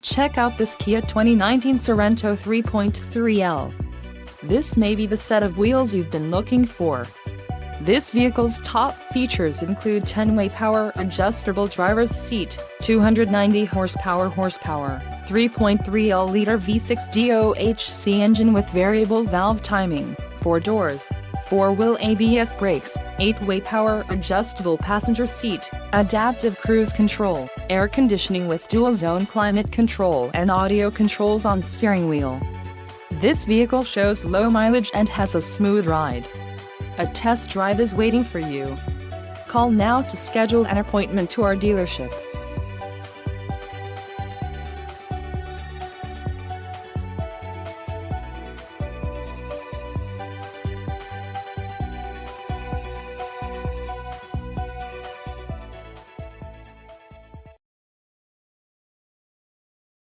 Check out this Kia 2019 Sorento 3.3L. This may be the set of wheels you've been looking for. This vehicle's top features include 10-way power adjustable driver's seat, 290 horsepower, 3.3L V6 DOHC engine with variable valve timing, 4 doors, 4-wheel ABS brakes, 8-way power adjustable passenger seat, adaptive cruise control, air conditioning with dual-zone climate control and audio controls on steering wheel. This vehicle shows low mileage and has a smooth ride. A test drive is waiting for you. Call now to schedule an appointment to our dealership.